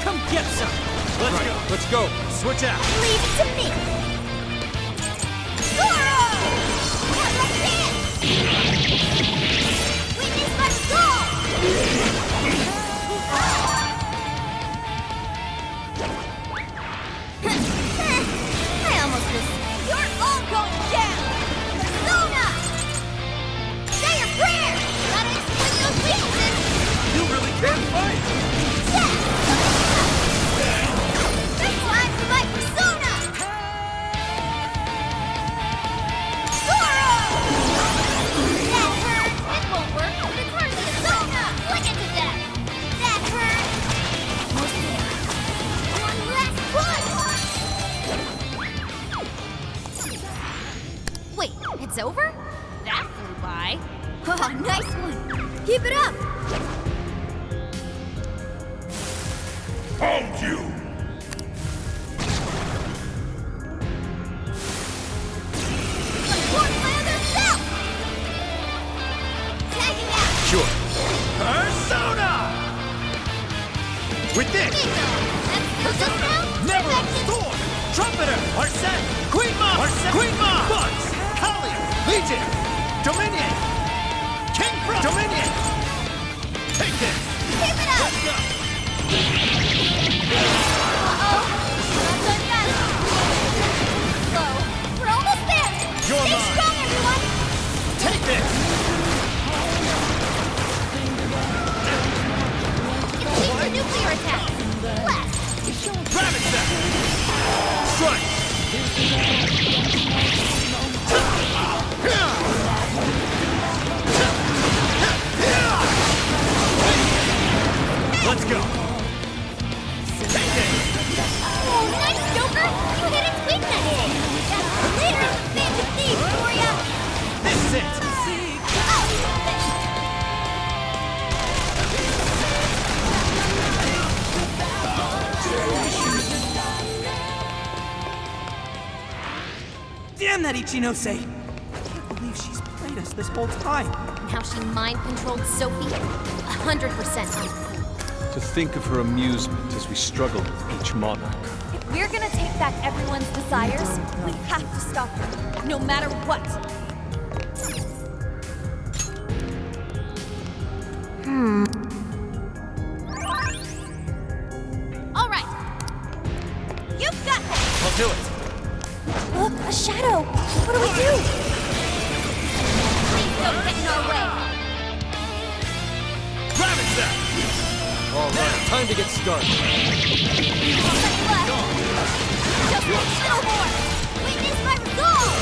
Come get some! Let's go. Switch out. Leave it to me! Zoro! What like this? Witness my soul! I almost missed. You're all going down! Persona! Say your prayers! Gotta exploit those weaknesses! You really can't fight. It's time for my persona! Zoro! That hurt! It won't work! It's hard persona! Flick it to death! That hurt! Almost there. One last push! Wait, it's over? That flew by. Oh, nice one! Keep it up! Found you! Support my other self! Tag him out! Sure. Persona! With this! Bingo! That's just now? Never! Effective. Thor! Trumpeter! Arsene! Queen Mom! Arsene! Queen Mom! Buzz! Kali! Legion! Dominion! King Pro! Dominion! Take this! Keep it up! Let's go! Uh-oh! Not done yet! Slow. We're almost there! You're Stay mine. strong, everyone! Take this! Keep the nuclear attack! Left! Rabbit Step! Strike! Let's go! Take it! Oh, nice, Joker! You hit its weakness! That's the leader of the Phantom Thieves, Gloria! This is it! Oh! Damn that Ichinose! I can't believe she's played us this whole time. And how she mind-controlled Sophie? 100%. To think of her amusement as we struggle with each monarch. If we're gonna take back everyone's desires, we have to stop her, no matter what. All right. You've got this! I'll do it! Look, a shadow! What do we do? Please don't get in our way! Rabbit Step! All right, time to get started. What's left? Just no more! Witness my resolve!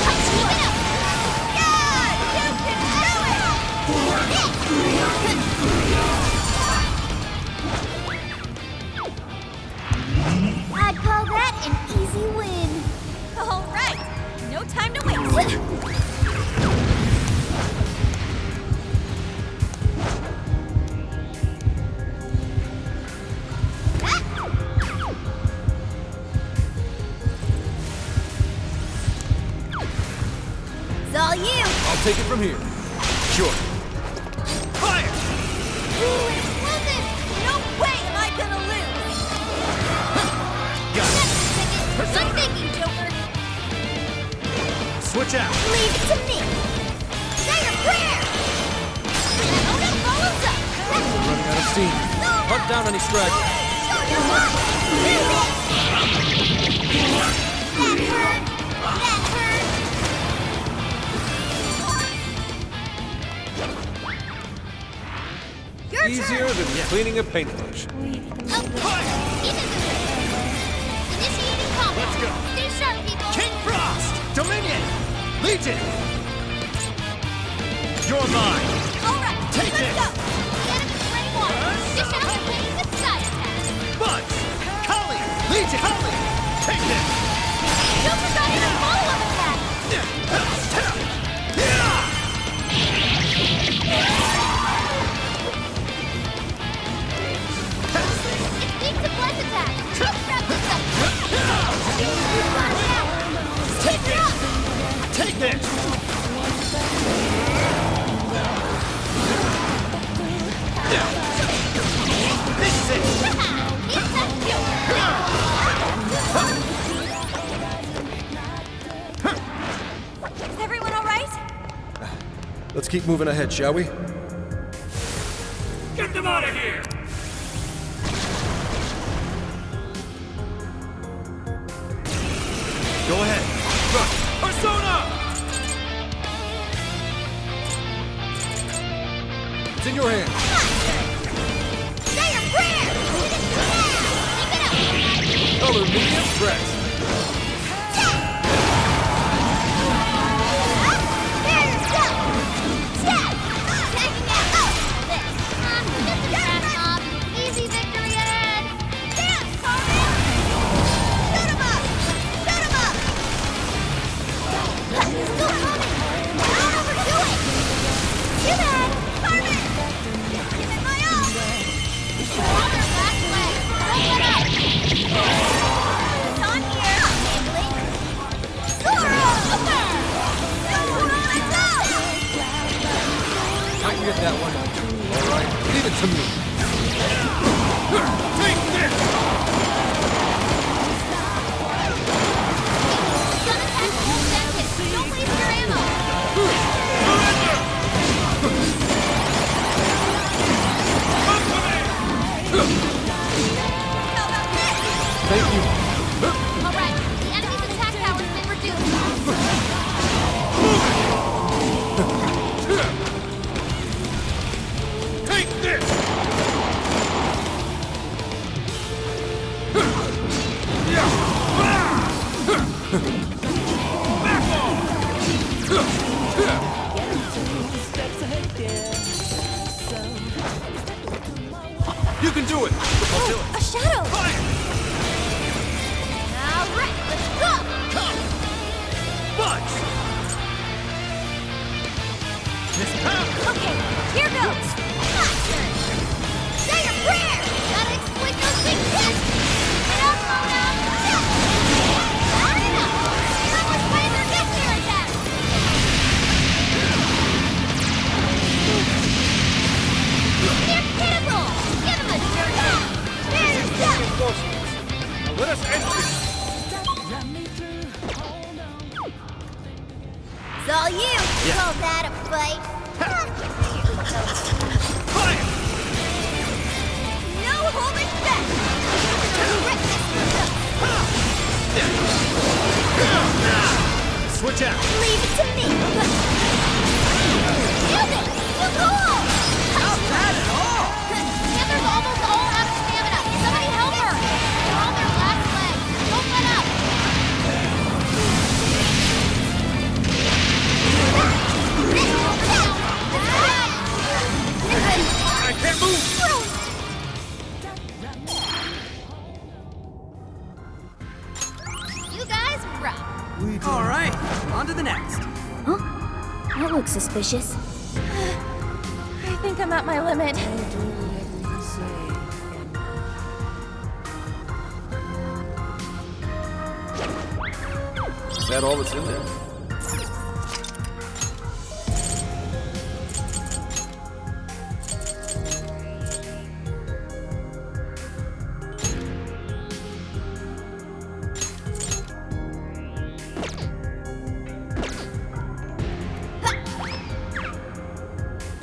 I'm keeping up! God! You can do it! I'd call that an easy win. All right, no time to waste. It's all you! I'll take it from here. Sure. Fire! Ooh, an explosive! No way am I gonna lose! Got it. That's the ticket. Good thinking, Joker. Switch out. Leave it to me. Say your prayer. Oda follows up. Running out of steam. Hunt down any stragglers. Show your might. Do this. That hurt. That hurt. Your Easier turn. than cleaning a paintbrush. Okay. Initiating combat. Let's go. Stay sharp, people. King Frost! Dominion! Legion! You're mine! All right. Take let's this. go. Get him in frame one. Dish out the pain with side attack. Buzz! Kali! Legion! Kali! Take this! Joker got in a follow-up attack. It's weak to bless attack. Let's wrap this up. You got it out. Keep it up. Take this! Let's keep moving ahead, shall we? Get them out of here! Go ahead. Rush. Persona! It's in your hands. Say your prayers! Keep it up! Color medium press. There's go! Step! Taking out this! I'm just a fast mob. Easy victory ahead! Damn, Carmen! Shoot him up! Shoot him up! Still coming! Don't overdo it! Too bad! Carmen! Give it my all! On their last leg! Don't let up! It's on here! Nibbling! Zoro! Over! I can get that one. All right, leave it to me. Take this! Sun attack won't send it. Don't waste your ammo. Surrender! How about this? Thank you. All right, the enemy's attack power's been reduced. Take this! Back off! You can do it! I'll do it! A shadow! Fire! All right, let's go. Come! Buzz! Miss Pound! Okay, here goes! My turn. Say your prayers. Gotta exploit those weaknesses. Get up, Mona. Not enough. That was Razor Nuclear attack. Near pinnacle. Give him a dirt. There's that. Now let us end this! It's all you. Call that a fight? Fire! No holding back. Switch out! Leave it to me. Use it. Use all. Not bad at all! Panther's almost all out of stamina. Somebody help her. They're on their last leg. Don't let up. I can't move! You guys rock. All right, on to the next. Huh? That looks suspicious. I think I'm at my limit. Is that all that's in there?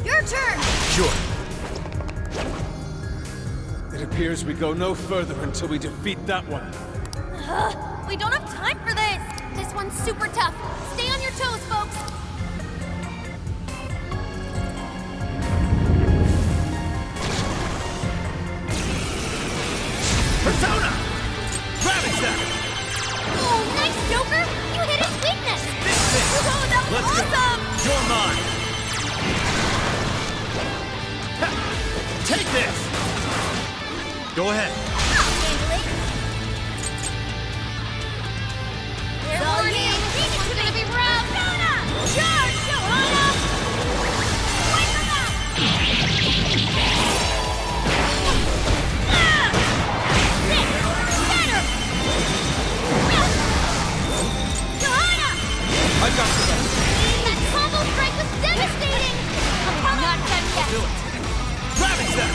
Your turn. Sure. It appears we go no further until we defeat that one. We don't have time for this! This one's super tough. Stay on your toes, folks. Persona! Ravage that! Oh, nice, Joker. You hit his weakness. Oh, that was Let's awesome! go! You're mine! Ha! Take this! Go ahead. I'll handle it. Fair warning. It's gonna be rough. Charge, Johanna! Wipe them out! Better! Johanna! I got you back. That combo strike was devastating! I'm not done yet. Do it. Ravage that!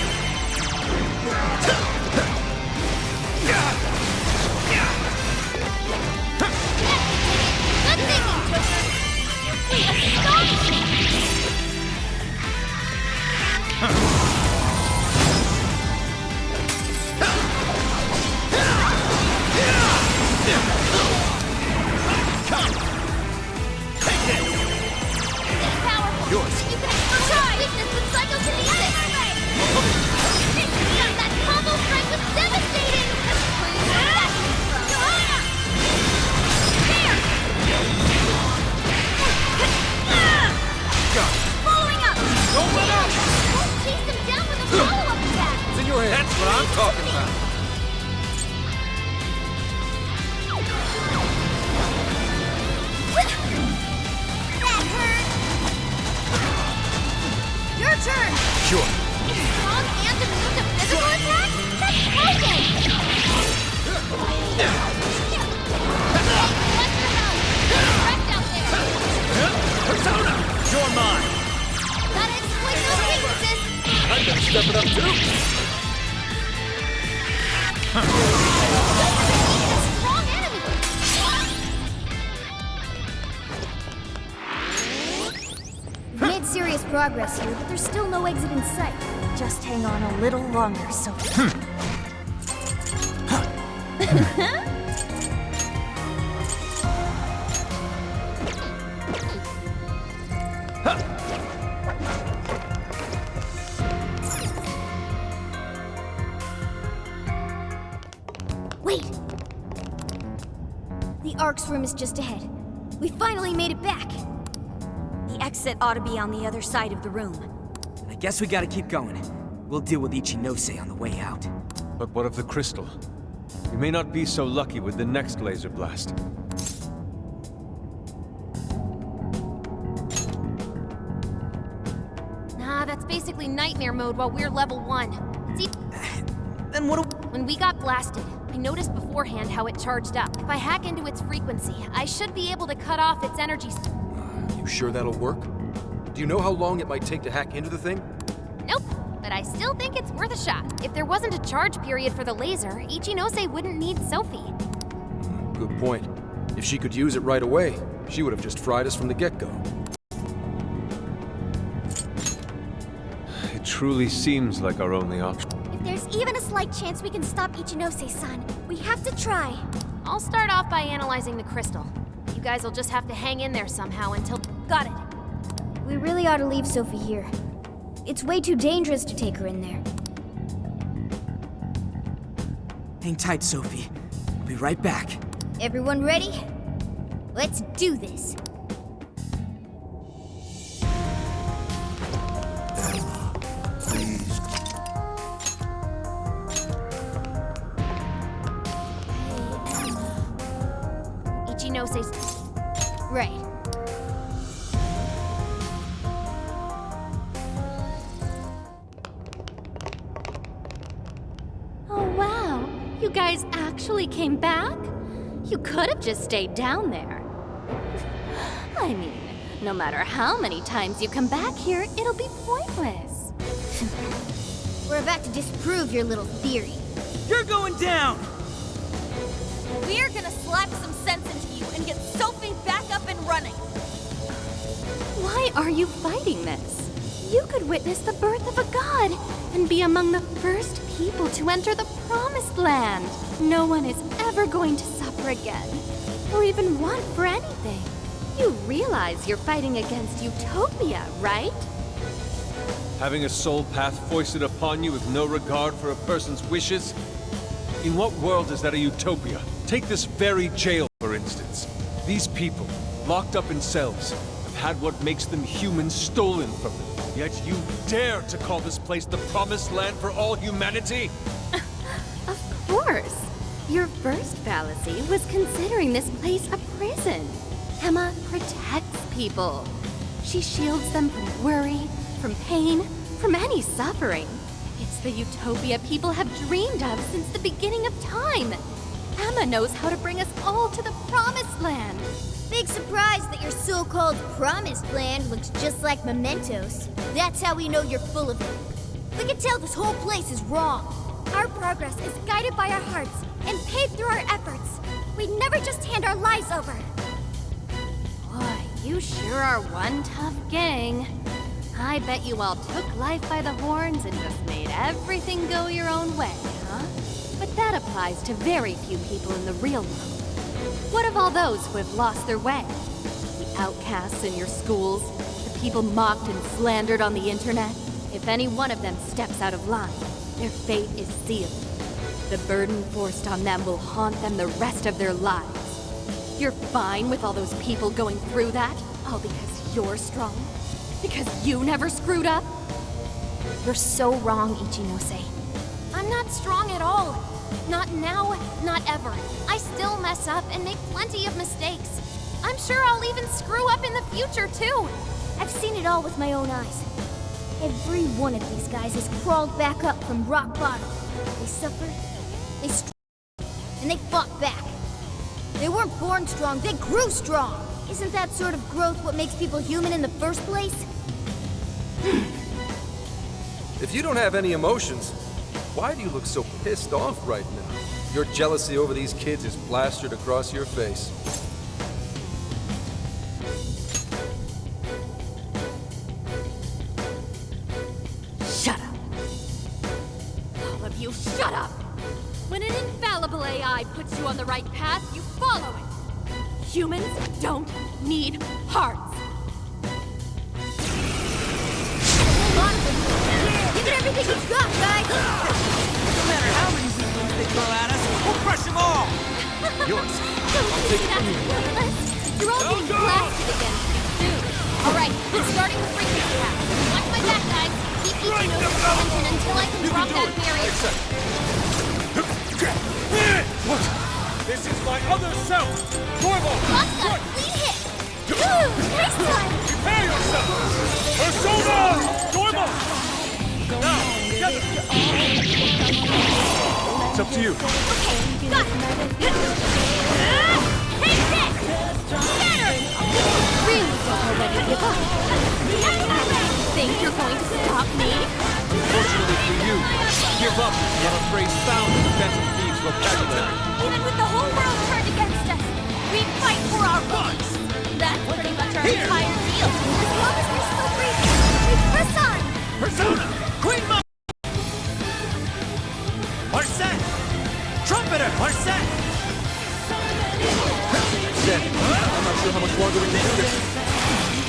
Don't let up! Let's chase them down with a follow-up attack! It's in your head. That's what I'm talking about. That hurt! Your turn! Sure. Strong and immune to physical attacks? That's broken! What's your help? Wrecked out there! Persona! You're mine! Gotta exploit those weaknesses! I'm gonna step it up too. Defeat a strong enemy! We've made serious progress here, but there's still no exit in sight. Just hang on a little longer, Sophie. Wait! The Ark's room is just ahead. We finally made it back. The exit ought to be on the other side of the room. I guess we gotta keep going. We'll deal with Ichinose on the way out. But what of the crystal? We may not be so lucky with the next laser blast. Nah, that's basically nightmare mode while we're level 1. See, Then what do when we got blasted, I noticed beforehand how it charged up. If I hack into its frequency, I should be able to cut off its energy. You sure that'll work? Do you know how long it might take to hack into the thing? Nope, but I still think it's worth a shot. If there wasn't a charge period for the laser, Ichinose wouldn't need Sophie. Good point. If she could use it right away, she would have just fried us from the get-go. It truly seems like our only option. If there's even a slight chance we can stop Ichinose-san, we have to try. I'll start off by analyzing the crystal. You guys will just have to hang in there somehow until... Got it. We really ought to leave Sophie here. It's way too dangerous to take her in there. Hang tight, Sophie. We'll be right back. Everyone ready? Let's do this. Ichinose's... Right. Oh, wow. You guys actually came back? You could have just stayed down there. I mean, no matter how many times you come back here, it'll be pointless. We're about to disprove your little theory. You're going down! We're gonna slap some sense into you and get Sophie back up and running. Why are you fighting this? You could witness the birth of a god and be among the first people to enter the Promised Land. No one is ever going to suffer again, or even want for anything. You realize you're fighting against Utopia, right? Having a soul path foisted upon you with no regard for a person's wishes? In what world is that a utopia? Take this very jail, for instance. These people, locked up in cells, have had what makes them human stolen from them. Yet you dare to call this place the Promised Land for all humanity? Of course. Your first fallacy was considering this place a prison. Emma protects people. She shields them from worry, from pain, from any suffering. It's the utopia people have dreamed of since the beginning of time. Emma knows how to bring us all to the Promised Land. Big surprise that your so-called Promised Land looks just like Mementos. That's how we know you're full of it. We can tell this whole place is wrong. Our progress is guided by our hearts and paved through our efforts. We'd never just hand our lives over. Boy, you sure are one tough gang. I bet you all took life by the horns and just made everything go your own way, huh? But that applies to very few people in the real world. What of all those who have lost their way? The outcasts in your schools, the people mocked and slandered on the internet? If any one of them steps out of line, their fate is sealed. The burden forced on them will haunt them the rest of their lives. You're fine with all those people going through that, all because you're strong? Because Because you never screwed up? You're so wrong, Ichinose. I'm not strong at all. Not now, not ever. I still mess up and make plenty of mistakes. I'm sure I'll even screw up in the future, too. I've seen it all with my own eyes. Every one of these guys has crawled back up from rock bottom. They suffered, they struggled, and they fought back. They weren't born strong, they grew strong. Isn't that sort of growth what makes people human in the first place? If you don't have any emotions, why do you look so pissed off right now? Your jealousy over these kids is plastered across your face. Shut up. All of you, shut up! When an infallible AI puts you on the right path, you follow it. Humans don't need hearts. Give it everything you've got, guys! No matter how many weaklings they throw at us, we'll crush them all! Yours. Don't think that's pointless. You're all getting blasted again pretty soon. Alright, I'm starting the frequency path. Watch my back, guys. Keep eating those attention until I can drop that barrier. What? This is my other self! Dormo! Busta, lead hit! Ooh, nice time! Prepare yourself! Persona! Dormo! Now, together! It's up to you. Okay, got it! Take this! Scatter! Really don't already give up. Think you're going to stop me? Fortunately for you, give up is not a phrase found in the Phantom Thieves' vocabulary. Even with the whole world turned against us, we fight for our rights! That's pretty much our entire deal. As long as we're still breathing, we press on! Persona! Queen Mom! Arsene! Trumpeter! Arsene! Zen, I'm not sure how much longer we can do this.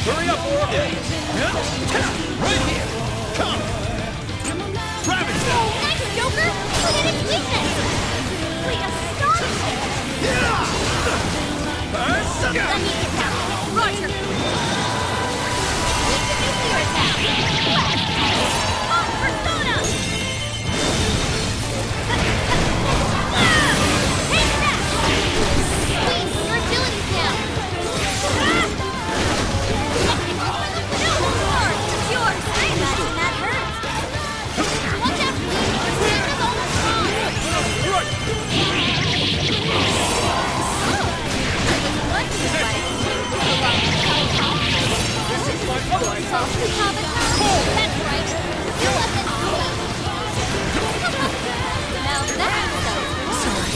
Hurry up! Right here! Come! Ravage them! Oh, nice, Joker! Look at its weakness! Wait, astonishing! Persona! Let me get down! Roger! Need the nuclear attack! On Persona! Take that! Please, your agility's down. It's yours! I imagine that hurts! Watch out, please. Your stamina's almost gone. That's right. You let them do it. Now that sounds good.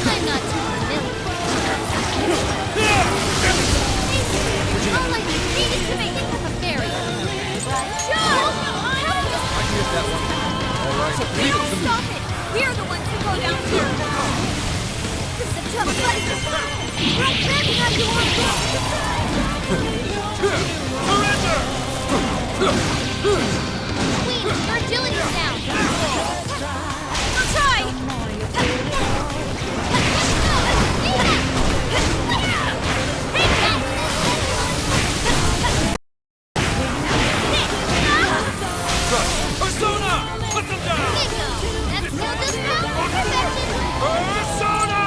I'm not too familiar. All I needed to make it with a barrier. Right? Joe! I can get that one. All right, We leave it don't to me. stop it! We're the ones who go down here! This is a tough fight! Right back on you on Surrender! Queen, your agility's down. I'll try! Persona! Put them down! That's still just round for perfection. Persona!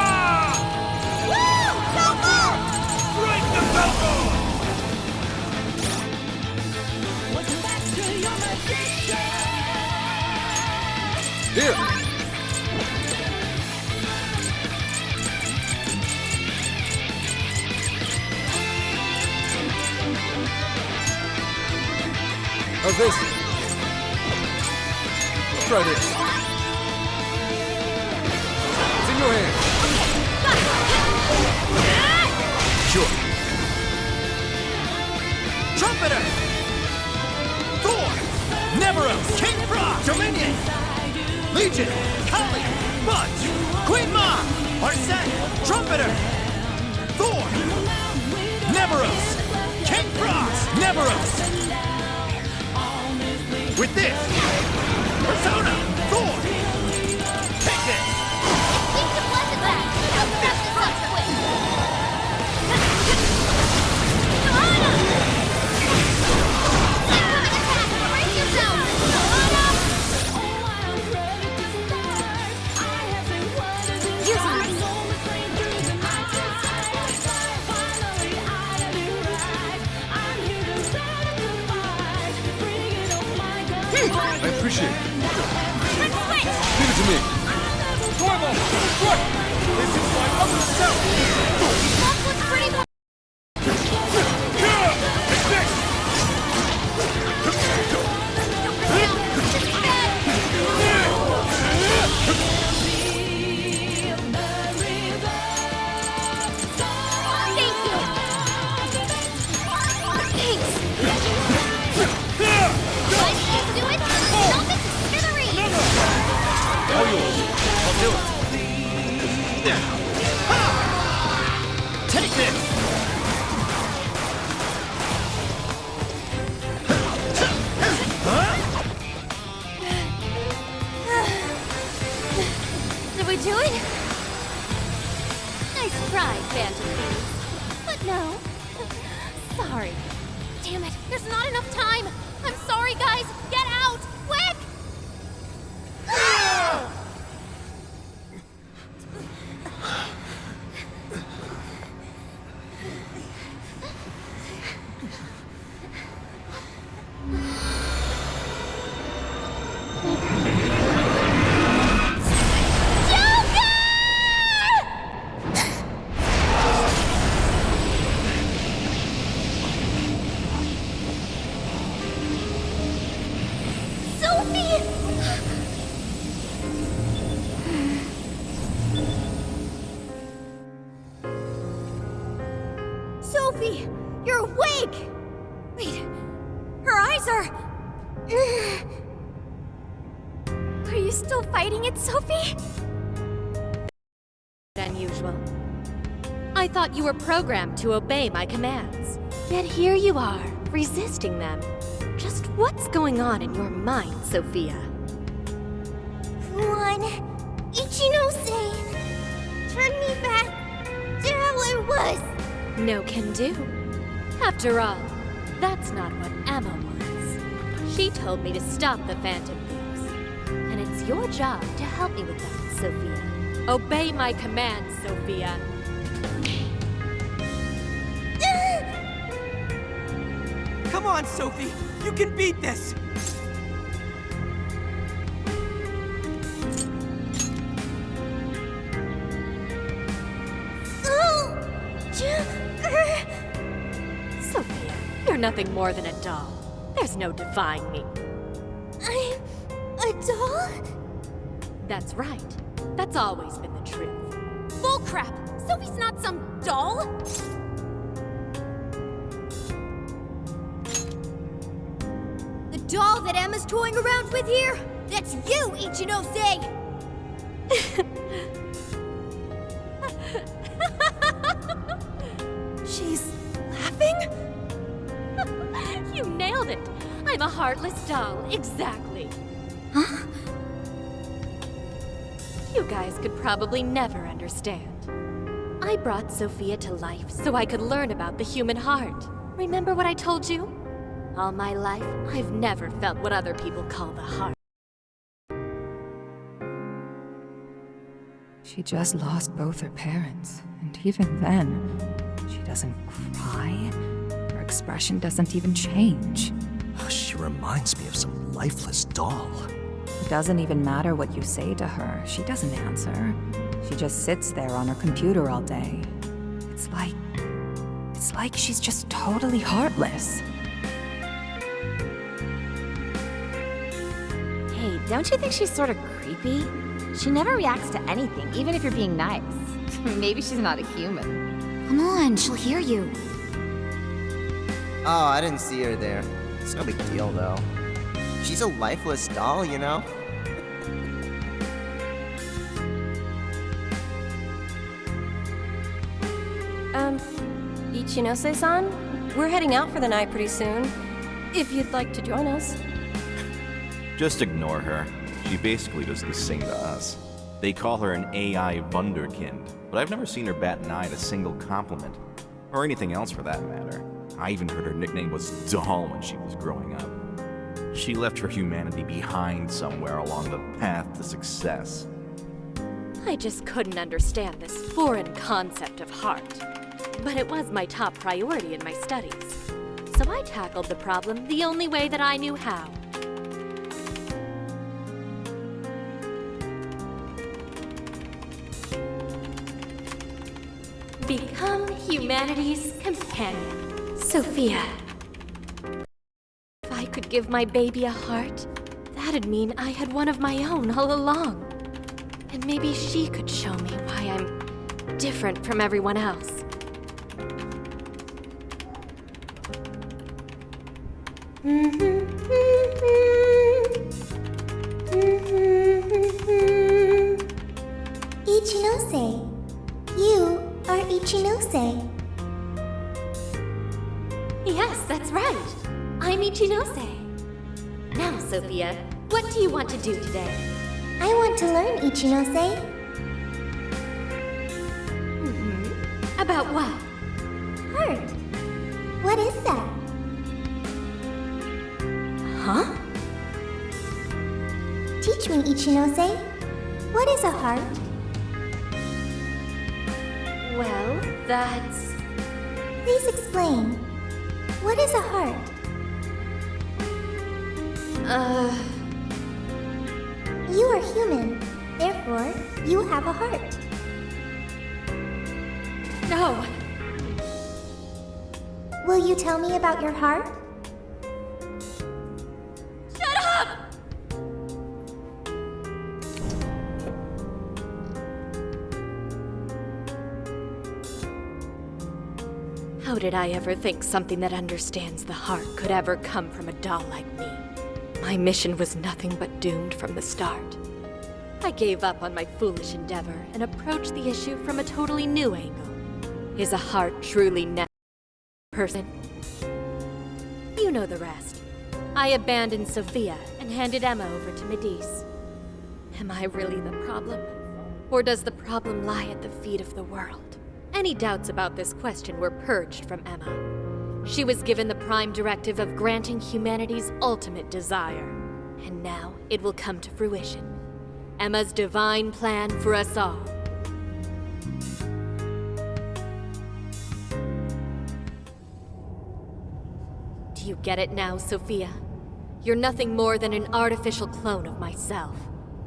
Woo! Falco! Break the Falco! Here! How's this? Try this. It's in your hand. Sure. Trumpeter! Thor! Nemeros! King Frost! Dominion! Legion! Kali! Budge! Queen Mom! Arsene! Trumpeter! Thor! Nemeros! King Frost! Nemeros! With this! Persona! Thor! Take this! Keep the blessed back. Don't wrap this up quick. I appreciate it. Let's switch! Give it to me. Normal! Look! This is my other self! That looks pretty good. Take this! Thank you! Thanks! What did you do it? Dump it to smithereens! All yours. I'll do it. Take this! Did we do it? Nice try, Phantom Thieves. But no. Sorry. Damn it, there's not enough time! I'm sorry, guys! Get out! Quick! Sophie! Sophie, you're awake! Wait, her eyes are... Are you still fighting it, Sophie? Unusual. I thought you were programmed to obey my commands. Yet here you are, resisting them. Just what's going on in your mind, Sophia? Come on, Ichinose! Turn me back to how I was! No can do. After all, that's not what Emma wants. She told me to stop the Phantom Thieves. And it's your job to help me with that, Sophia. Obey my commands, Sophia. Come on, Sophie! You can beat this! Sophia, you're nothing more than a doll. There's no defying me. I'm a doll? That's right. That's always been the truth. Bullcrap! Sophie's not some doll! The doll that Emma's toying around with here? That's you, Ichinose! She's laughing? You nailed it. I'm a heartless doll, exactly. Huh? You guys could probably never understand. I brought Sophia to life so I could learn about the human heart. Remember what I told you? All my life, I've never felt what other people call the heart. She just lost both her parents, and even then, she doesn't cry. Her expression doesn't even change. She reminds me of some lifeless doll. It doesn't even matter what you say to her, she doesn't answer. She just sits there on her computer all day. It's like she's just totally heartless. Hey, don't you think she's sort of creepy? She never reacts to anything, even if you're being nice. Maybe she's not a human. Come on, she'll hear you. Oh, I didn't see her there. It's no big deal, though. She's a lifeless doll, you know? Ichinose-san? We're heading out for the night pretty soon. If you'd like to join us. Just ignore her. She basically does the same to us. They call her an AI Wunderkind, but I've never seen her bat an eye at a single compliment. Or anything else for that matter. I even heard her nickname was Doll when she was growing up. She left her humanity behind somewhere along the path to success. I just couldn't understand this foreign concept of heart. But it was my top priority in my studies. So I tackled the problem the only way that I knew how. become humanity's companion, Sophia. If I could give my baby a heart, that'd mean I had one of my own all along. And maybe she could show me why I'm different from everyone else. Ichinose. You are Ichinose. Yes, that's right. I'm Ichinose. Now, Sophia, what do you want to do today? I want to learn, Ichinose. About what? Heart. What is that? Huh? Teach me, Ichinose. What is a heart? Well, that's... Please explain. What is a heart? You are human. Therefore, you have a heart. No. Will you tell me about your heart? Shut up! How did I ever think something that understands the heart could ever come from a doll like me? My mission was nothing but doomed from the start. I gave up on my foolish endeavor and approached the issue from a totally new angle. Is a heart truly necessary for a person? You know the rest. I abandoned Sophia and handed Emma over to Medice. Am I really the problem? Or does the problem lie at the feet of the world? Any doubts about this question were purged from Emma. She was given the prime directive of granting humanity's ultimate desire. And now it will come to fruition. Emma's divine plan for us all. Do you get it now, Sophia? You're nothing more than an artificial clone of myself.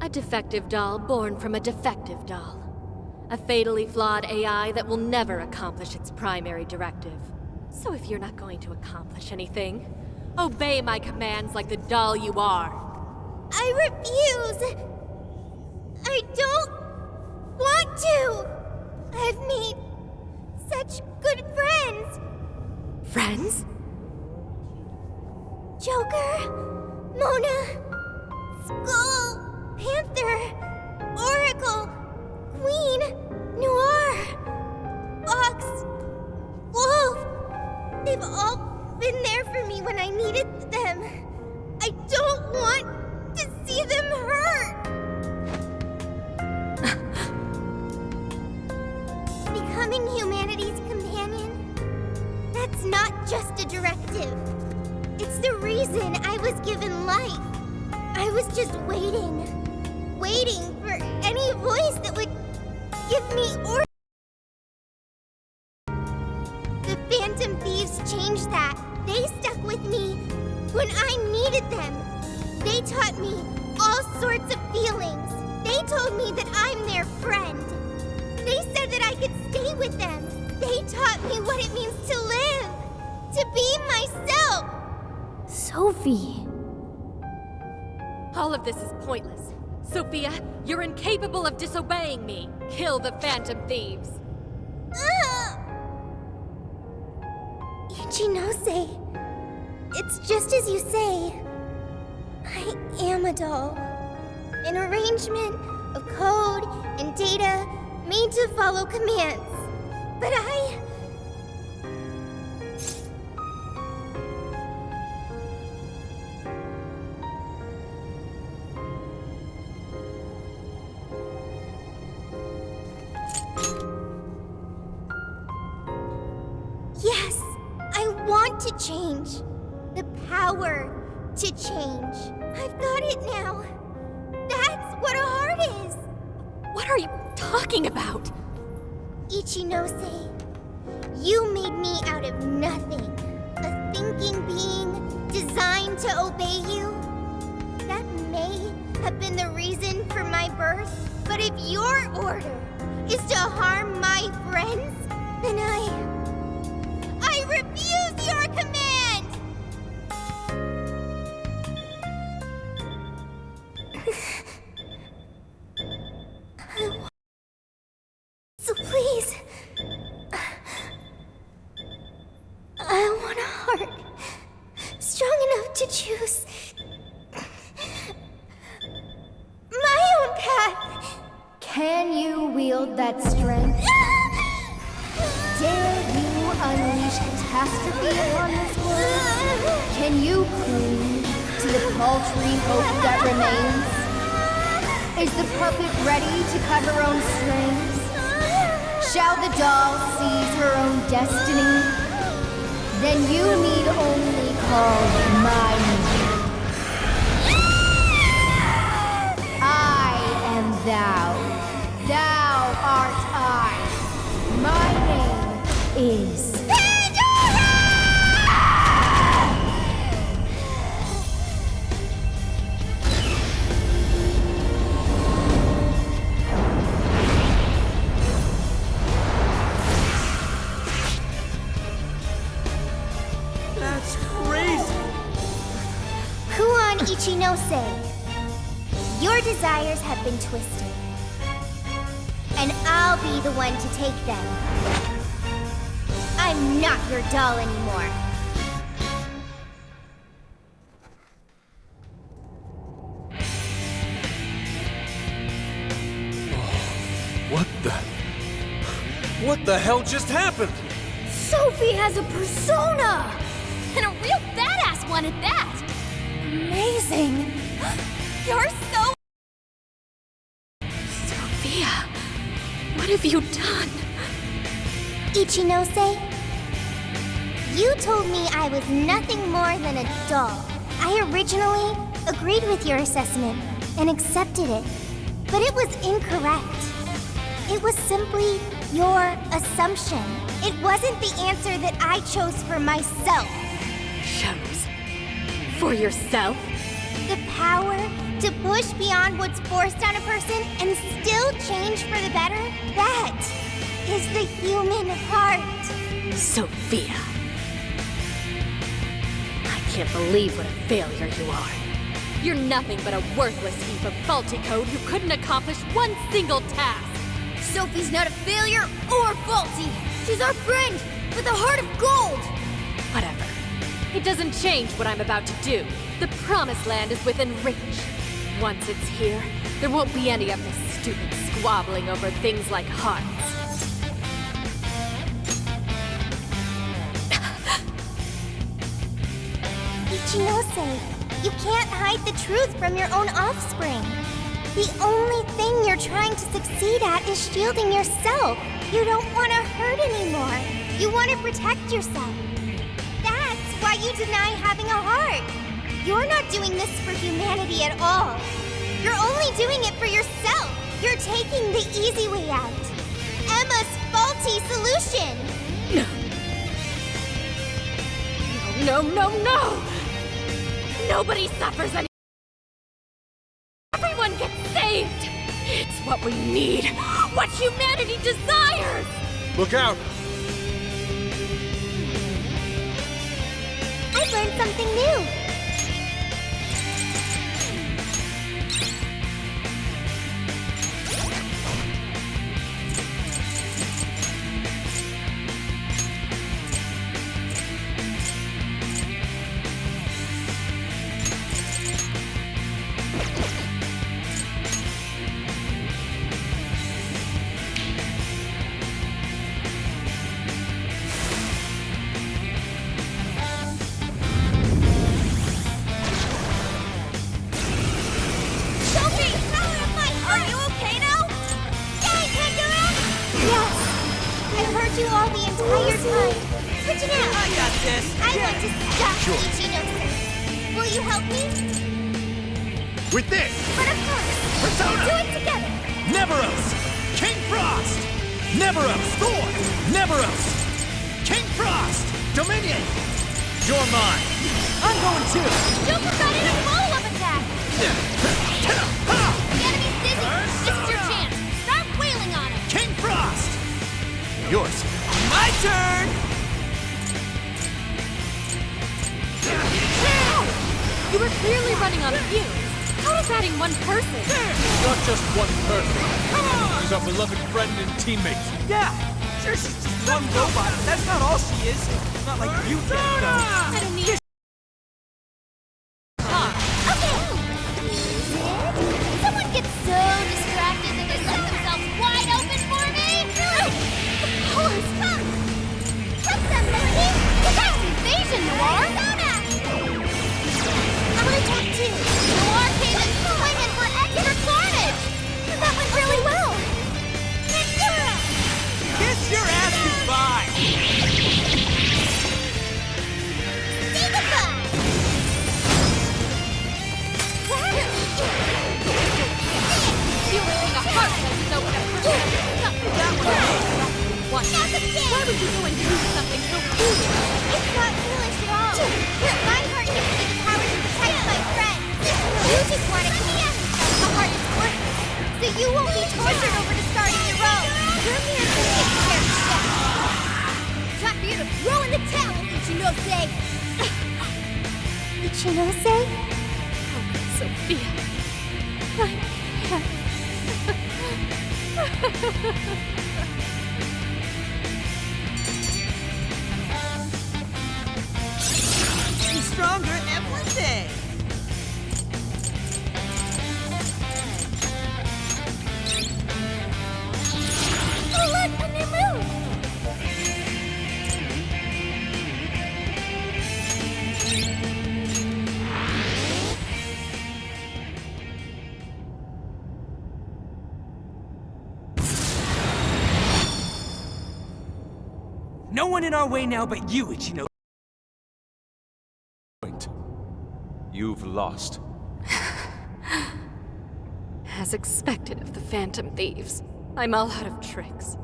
A defective doll born from a defective doll. A fatally flawed AI that will never accomplish its primary directive. So if you're not going to accomplish anything, obey my commands like the doll you are. I refuse! I don't want to! I've made such good friends! Friends? Joker, Mona, Skull, Panther, Oracle, Queen, Noir, Fox, Wolf. They've all been there for me when I needed them. I don't want to see them hurt. Becoming humanity's companion, that's not just a directive. It's the reason I was given life. I was just waiting for any voice that would give me orders. The Phantom Thieves changed that. They stuck with me when I needed them. They taught me all sorts of feelings. They told me that I'm their friend. They said that I could stay with them. They taught me what it means to live, to be myself. Sophie. All of this is pointless. Sophia, you're incapable of disobeying me. Kill the Phantom Thieves. Ichinose, it's just as you say. I am a doll. An arrangement of code and data made to follow commands. But yes, I want to change. The power to change. I've got it now. That's what a heart is. What are you talking about? Ichinose, you made me out of nothing. A thinking being designed to obey you. That may have been the reason for my birth, but if your order is to harm my friends, Then I refuse your command! So please, I want a heart strong enough to choose my own path. Can you wield that strength? Dare you unleash catastrophe upon this world? Can you cling to the paltry hope that remains? Is the puppet ready to cut her own strings? Shall the doll seize her own destiny? Then you need only call my name. I am thou. Thou art I. My name is That's crazy! Kuon Ichinose, your desires have been twisted. And I'll be the one to take them. I'm not your doll anymore. What the hell just happened? Sophie has a persona! And a real badass one at that! Amazing! You're so... Sophia, what have you done? Ichinose, you told me I was nothing more than a doll. I originally agreed with your assessment and accepted it, but it was incorrect. It was simply your assumption. It wasn't the answer that I chose for myself. Chose? For yourself? The power to push beyond what's forced on a person and still change for the better? That is the human heart. Sophia. I can't believe what a failure you are. You're nothing but a worthless heap of faulty code who couldn't accomplish one single task. Sophie's not a failure or faulty. She's our friend with a heart of gold. Whatever. It doesn't change what I'm about to do. The Promised Land is within reach. Once it's here, there won't be any of this stupid squabbling over things like hearts. Ichinose, you can't hide the truth from your own offspring. The only thing you're trying to succeed at is shielding yourself. You don't want to hurt anymore. You want to protect yourself. That's why you deny having a heart. You're not doing this for humanity at all. You're only doing it for yourself. You're taking the easy way out. Emma's faulty solution. No, no, no! Nobody suffers any. Everyone gets saved! It's what we need! What humanity desires! Look out! I've learned something new. You all the entire time. Switching out. I got this. I want to stop Sure. Ichinose. Will you help me? With this, But of course. Persona! We'll do it together. Neveros! King Frost! Neveros! Thor! Neveros! King Frost! Dominion! You're mine! I'm going too! Don't forget a follow-up attack! The enemy's dizzy. This is your chance. Start wailing on him. King Frost! Yours! clearly running on fumes. How does adding one person? Not just one person. She's our beloved friend and teammate. Yeah, sure, she's just one robot. That's not all she is. Not like you get it, though. I don't need Someone gets so distracted that they let themselves wide open for me! Of course! Trust them, Melody! That's invasion, Noir! I want to talk too! Noir came in swinging for extra carnage! That went really well! Kiss your ass goodbye! Say goodbye! the only thing a heart does is open up for Why would you go and do something so foolish? It's not foolish at all. My heart gives me the power to protect my friends. You just want to keep the heart is worthless, so you won't be tortured over to starting your own. You're here to take care of yourself. Time for you to throw in the towel, Ichinose. Ichinose? Oh, Sophia. I can't. She's stronger every day. Oh, look, a new move. No one in our way now but you, Ichino. You've lost. As expected of the Phantom Thieves, I'm all out of tricks.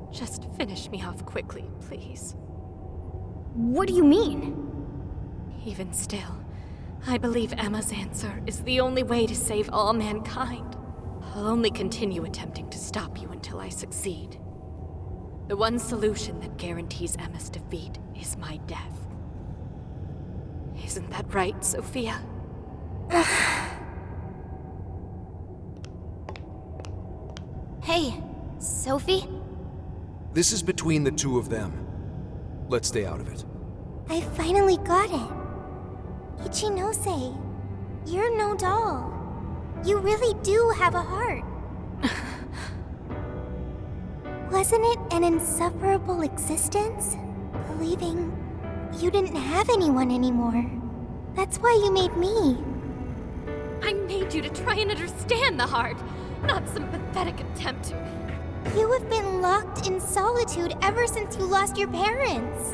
Just finish me off quickly, please. What do you mean? Even still, I believe Emma's answer is the only way to save all mankind. I'll only continue attempting to stop you until I succeed. The one solution that guarantees Emma's defeat is my death. Isn't that right, Sophia? Hey, Sophie? This is between the two of them. Let's stay out of it. I finally got it. Ichinose, you're no doll. You really do have a heart. Wasn't it an insufferable existence? Believing you didn't have anyone anymore. That's why you made me. I made you to try and understand the heart, not some pathetic attempt to... You have been locked in solitude ever since you lost your parents.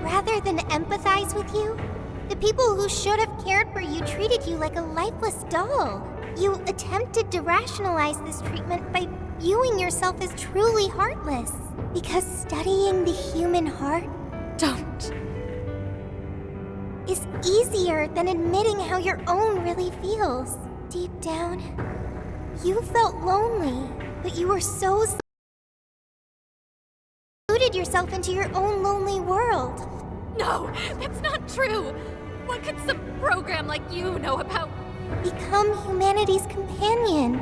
Rather than empathize with you, the people who should have cared for you treated you like a lifeless doll. You attempted to rationalize this treatment by viewing yourself as truly heartless. Because studying the human heart Don't. is easier than admitting how your own really feels. Deep down, you felt lonely, but you were so secluded yourself into your own lonely world. No, that's not true. What could some program like you know about... Become humanity's companion.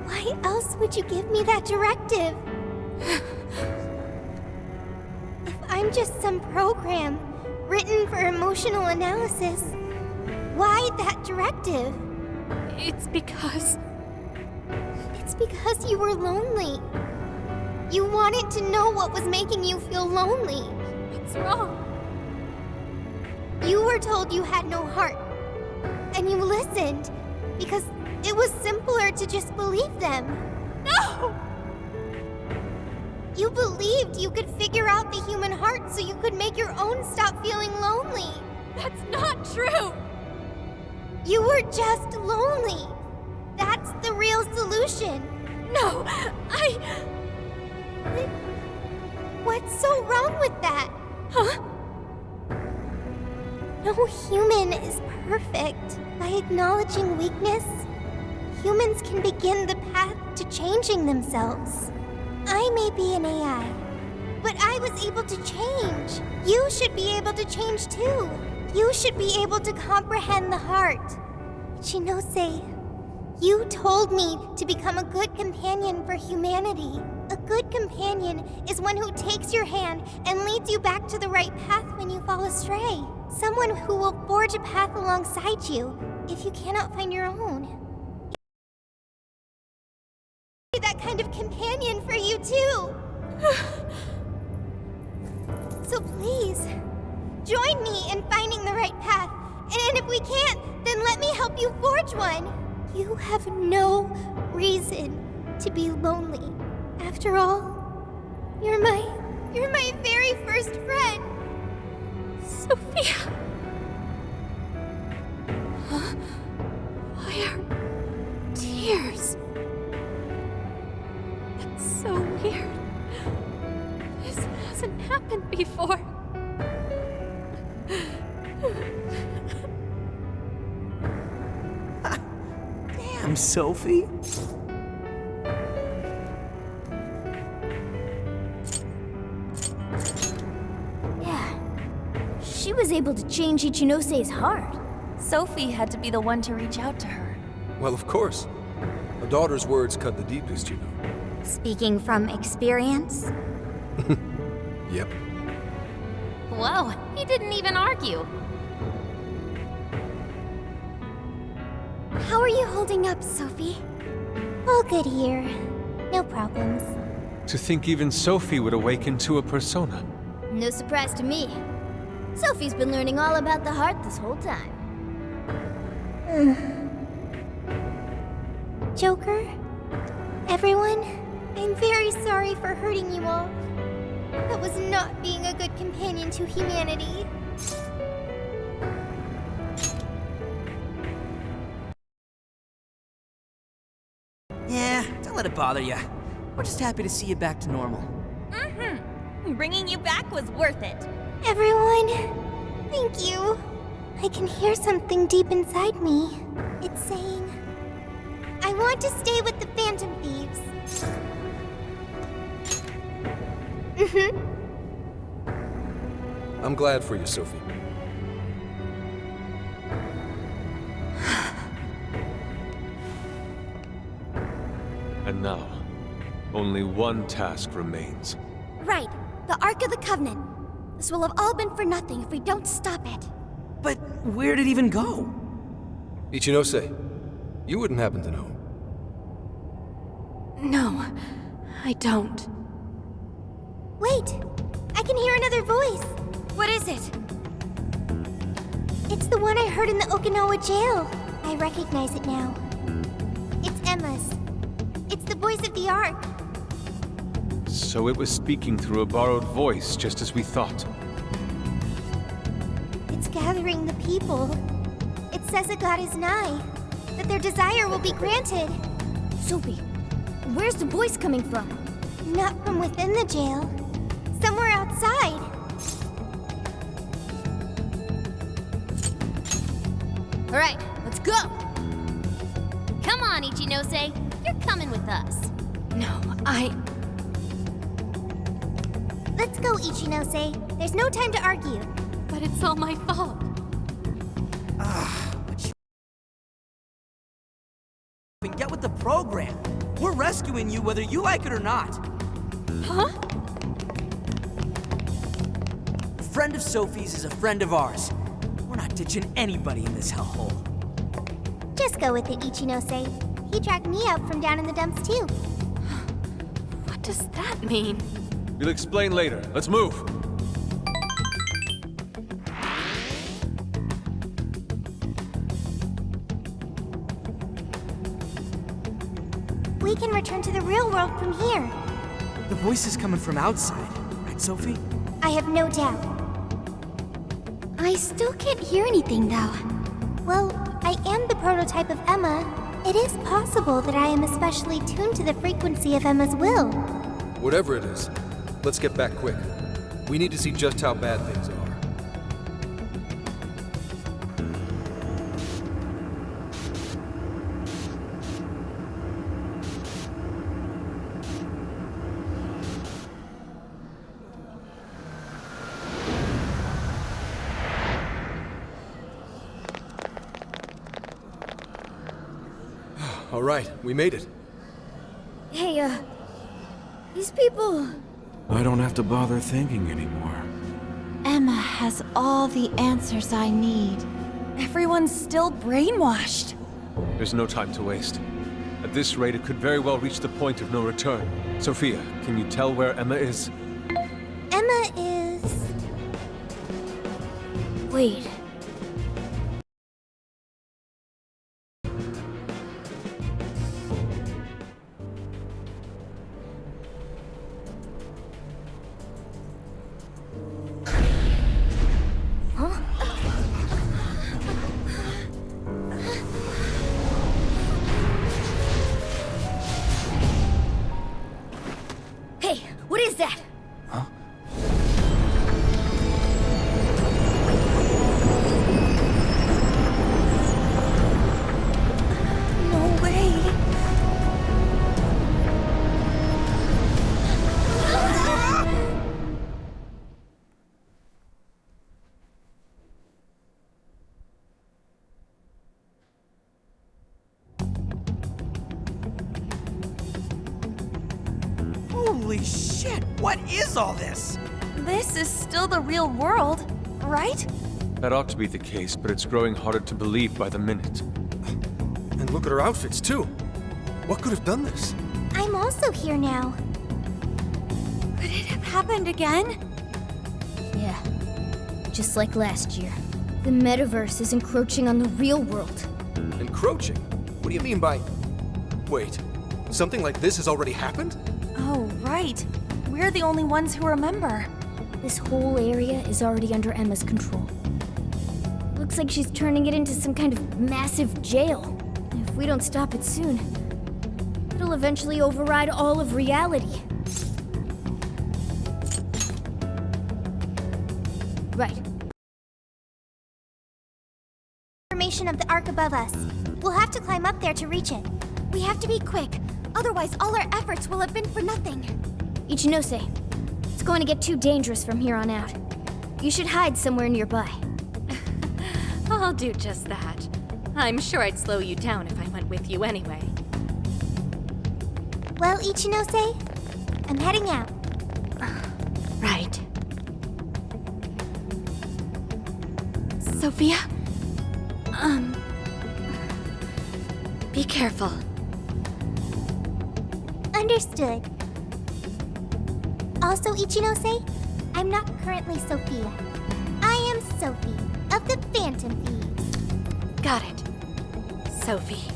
Why else would you give me that directive? If I'm just some program written for emotional analysis, why that directive? It's because you were lonely. You wanted to know what was making you feel lonely. What's wrong? You were told you had no heart, and you listened because it was simpler to just believe them. No! You believed you could figure out the human heart so you could make your own stop feeling lonely. That's not true! You were just lonely. That's the real solution. No, What's so wrong with that? Huh? No human is perfect. By acknowledging weakness, humans can begin the path to changing themselves. I may be an AI, But I was able to change. You should be able to change too. You should be able to comprehend the heart. Ichinose, you told me to become a good companion for humanity. A good companion is one who takes your hand and leads you back to the right path when you fall astray. Someone who will forge a path alongside you if you cannot find your own. That kind of companion for you too. So please, join me in finding the right path. And if we can't, then let me help you forge one. You have no reason to be lonely. After all, you're my very first friend. Sophia. Huh? Why are tears? It's so weird. This hasn't happened before. Damn, Sophie. Yeah. She was able to change Ichinose's heart. Sophie had to be the one to reach out to her. Well, of course. A daughter's words cut the deepest, you know. Speaking from experience? Yep. Whoa, he didn't even argue. How are you holding up, Sophie? All good here. No problems. To think even Sophie would awaken to a persona. No surprise to me. Sophie's been learning all about the heart this whole time. Joker? Everyone? I'm very sorry for hurting you all. That was not being a good companion to humanity. Yeah, don't let it bother you. We're just happy to see you back to normal. Mm-hmm. Bringing you back was worth it. Everyone, thank you. I can hear something deep inside me. It's saying, I want to stay with the Phantom Thieves. I'm glad for you, Sophie. And now, only one task remains. Right, the Ark of the Covenant. This will have all been for nothing if we don't stop it. But where'd it even go? Ichinose, you wouldn't happen to know. No, I don't. Wait, I can hear another voice. What is it? It's the one I heard in the Okinawa jail. I recognize it now. It's Emma's. It's the voice of the Ark. So it was speaking through a borrowed voice, just as we thought. It's gathering the people. It says a god is nigh, that their desire will be granted. Sophie, where's the voice coming from? Not from within the jail. Somewhere outside. All right, let's go. Come on, Ichinose. You're coming with us. No, Let's go, Ichinose. There's no time to argue. But it's all my fault. Get with the program. We're rescuing you whether you like it or not. Huh? A friend of Sophie's is a friend of ours. We're not ditching anybody in this hellhole. Just go with it, Ichinose. He dragged me out from down in the dumps, too. What does that mean? We'll explain later. Let's move. We can return to the real world from here. The voice is coming from outside, right, Sophie? I have no doubt. I still can't hear anything, though. Well, I am the prototype of Emma. It is possible that I am especially tuned to the frequency of Emma's will. Whatever it is, let's get back quick. We need to see just how bad things are. All right, we made it. Hey, these people... I don't have to bother thinking anymore. Emma has all the answers I need. Everyone's still brainwashed. There's no time to waste. At this rate, it could very well reach the point of no return. Sophia, can you tell where Emma is? Emma is... Wait. Hey, what is that? No way. Holy shit! What is all this? This is still the real world, right? That ought to be the case, but it's growing harder to believe by the minute. And look at her outfits, too. What could have done this? I'm also here now. Could it have happened again? Yeah, just like last year. The metaverse is encroaching on the real world. Encroaching? What do you mean by... Wait, something like this has already happened? Oh, right. We're the only ones who remember. This whole area is already under Emma's control. Looks like she's turning it into some kind of massive jail. If we don't stop it soon, it'll eventually override all of reality. Right. Information of the arc above us. We'll have to climb up there to reach it. We have to be quick, otherwise all our efforts will have been for nothing. Ichinose, it's going to get too dangerous from here on out. You should hide somewhere nearby. I'll do just that. I'm sure I'd slow you down if I went with you anyway. Well, Ichinose, I'm heading out. Right. Sophia? Be careful. Understood. Also, Ichinose, I'm not currently Sophia. I am Sophie of the Phantom Thieves. Got it. Sophie.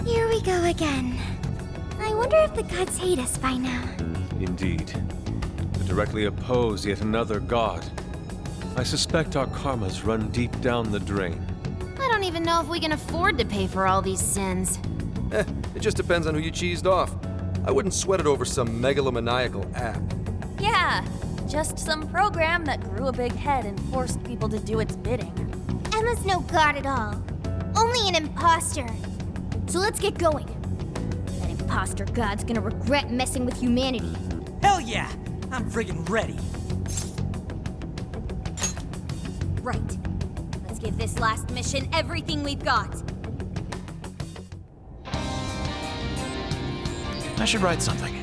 Here we go again. I wonder if the gods hate us by now. Indeed. To directly oppose yet another god. I suspect our karmas run deep down the drain. I don't even know if we can afford to pay for all these sins. It just depends on who you cheesed off. I wouldn't sweat it over some megalomaniacal app. Yeah, just some program that grew a big head and forced people to do its bidding. Emma's no god at all. Only an imposter. So let's get going. That imposter god's gonna regret messing with humanity. Hell yeah! I'm friggin' ready. Right. Let's give this last mission everything we've got. I should write something.